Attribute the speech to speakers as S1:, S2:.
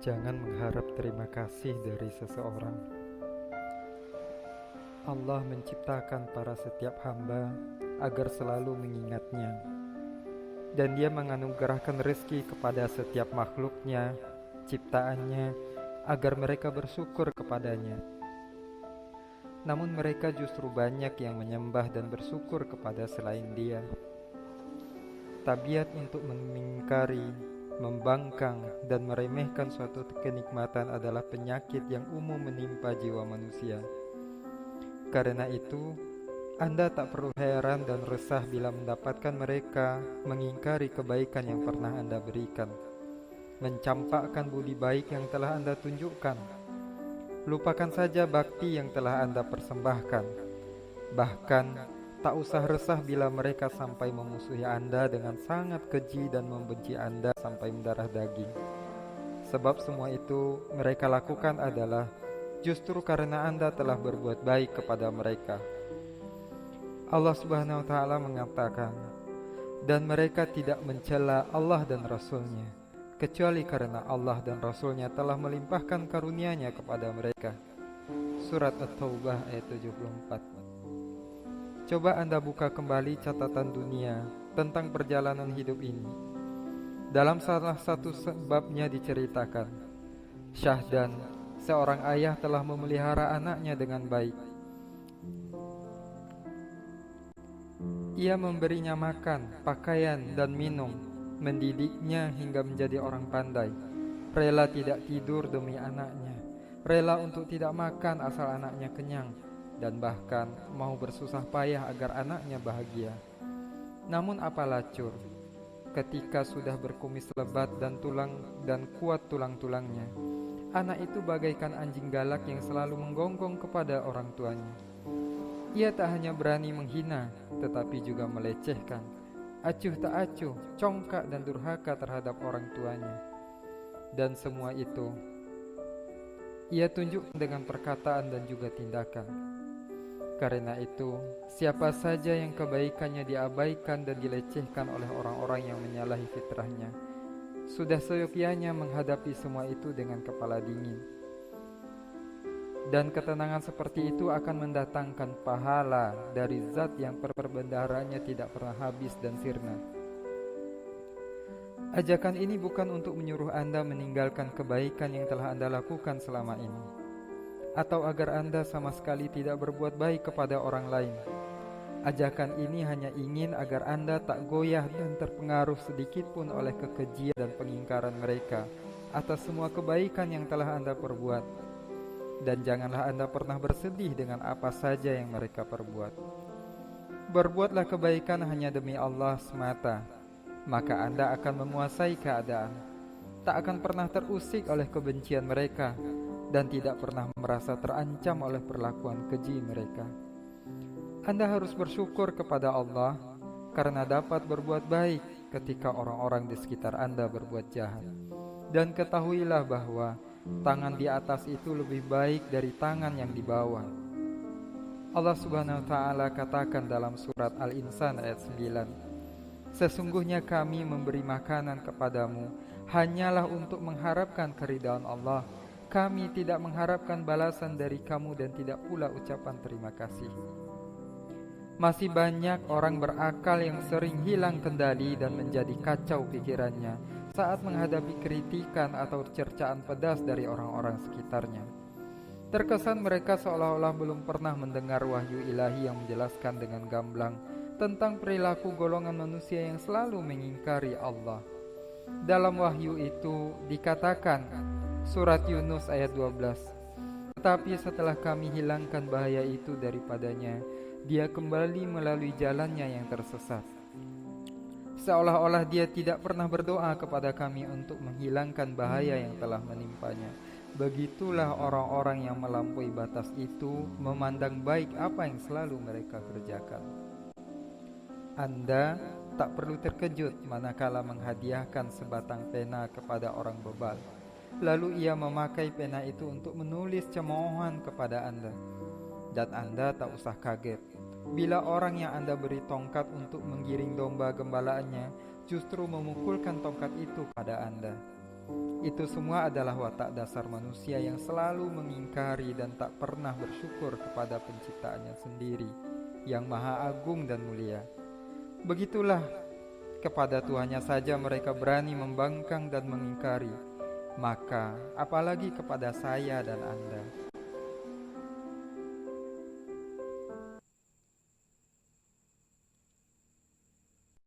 S1: Jangan mengharap terima kasih dari seseorang. Allah menciptakan para setiap hamba agar selalu mengingatnya, dan Dia menganugerahkan rezeki kepada setiap makhluknya, ciptaannya, agar mereka bersyukur kepadanya. Namun mereka justru banyak yang menyembah dan bersyukur kepada selain Dia. Tabiat untuk mengingkari, membangkang, dan meremehkan suatu kenikmatan adalah penyakit yang umum menimpa jiwa manusia. Karena itu, Anda tak perlu heran dan resah bila mendapatkan mereka mengingkari kebaikan yang pernah Anda berikan, mencampakkan budi baik yang telah Anda tunjukkan. Lupakan saja bakti yang telah Anda persembahkan. Bahkan, tak usah resah bila mereka sampai memusuhi Anda dengan sangat keji dan membenci Anda sampai mendarah daging. Sebab semua itu mereka lakukan adalah justru karena Anda telah berbuat baik kepada mereka. Allah Subhanahu wa Ta'ala mengatakan, dan mereka tidak mencela Allah dan Rasul-Nya, kecuali karena Allah dan Rasul-Nya telah melimpahkan karunia-Nya kepada mereka. Surat At-Taubah ayat 74. Coba Anda buka kembali catatan dunia tentang perjalanan hidup ini. Dalam salah satu babnya diceritakan, Syahdan, seorang ayah telah memelihara anaknya dengan baik. Ia memberinya makan, pakaian, dan minum, mendidiknya hingga menjadi orang pandai. Rela tidak tidur demi anaknya, rela untuk tidak makan asal anaknya kenyang, dan bahkan mau bersusah payah agar anaknya bahagia. Namun apalah cur, ketika sudah berkumis lebat dan kuat tulang-tulangnya, anak itu bagaikan anjing galak yang selalu menggonggong kepada orang tuanya. Ia tak hanya berani menghina, tetapi juga melecehkan, acuh tak acuh, congkak dan durhaka terhadap orang tuanya. Dan semua itu ia tunjukkan dengan perkataan dan juga tindakan. Karena itu, siapa saja yang kebaikannya diabaikan dan dilecehkan oleh orang-orang yang menyalahi fitrahnya, sudah seyogyanya menghadapi semua itu dengan kepala dingin. Dan ketenangan seperti itu akan mendatangkan pahala dari zat yang perbendaharanya tidak pernah habis dan sirna. Ajakan ini bukan untuk menyuruh Anda meninggalkan kebaikan yang telah Anda lakukan selama ini, atau agar Anda sama sekali tidak berbuat baik kepada orang lain. Ajakan ini hanya ingin agar Anda tak goyah dan terpengaruh sedikit pun oleh kekejian dan pengingkaran mereka atas semua kebaikan yang telah Anda perbuat. Dan janganlah Anda pernah bersedih dengan apa saja yang mereka perbuat. Berbuatlah kebaikan hanya demi Allah semata, maka Anda akan menguasai keadaan, tak akan pernah terusik oleh kebencian mereka, dan tidak pernah merasa terancam oleh perlakuan keji mereka. Anda harus bersyukur kepada Allah karena dapat berbuat baik ketika orang-orang di sekitar Anda berbuat jahat. Dan ketahuilah bahwa tangan di atas itu lebih baik dari tangan yang di bawah. Allah Subhanahu wa Ta'ala katakan dalam surat Al-Insan ayat 9, sesungguhnya kami memberi makanan kepadamu hanyalah untuk mengharapkan keridhaan Allah. Kami tidak mengharapkan balasan dari kamu dan tidak pula ucapan terima kasih. Masih banyak orang berakal yang sering hilang kendali dan menjadi kacau pikirannya saat menghadapi kritikan atau cercaan pedas dari orang-orang sekitarnya. Terkesan mereka seolah-olah belum pernah mendengar wahyu ilahi yang menjelaskan dengan gamblang tentang perilaku golongan manusia yang selalu mengingkari Allah. Dalam wahyu itu dikatakan, surat Yunus ayat 12, tetapi setelah kami hilangkan bahaya itu daripadanya, dia kembali melalui jalannya yang tersesat. Seolah-olah dia tidak pernah berdoa kepada kami untuk menghilangkan bahaya yang telah menimpanya. Begitulah orang-orang yang melampaui batas itu memandang baik apa yang selalu mereka kerjakan. Anda tak perlu terkejut manakala menghadiahkan sebatang pena kepada orang bebal, lalu ia memakai pena itu untuk menulis cemoohan kepada Anda. Dan Anda tak usah kaget bila orang yang Anda beri tongkat untuk menggiring domba gembalaannya justru memukulkan tongkat itu pada Anda. Itu semua adalah watak dasar manusia yang selalu mengingkari dan tak pernah bersyukur kepada penciptaannya sendiri yang maha agung dan mulia. Begitulah, kepada Tuhannya saja mereka berani membangkang dan mengingkari, maka apalagi kepada saya dan Anda.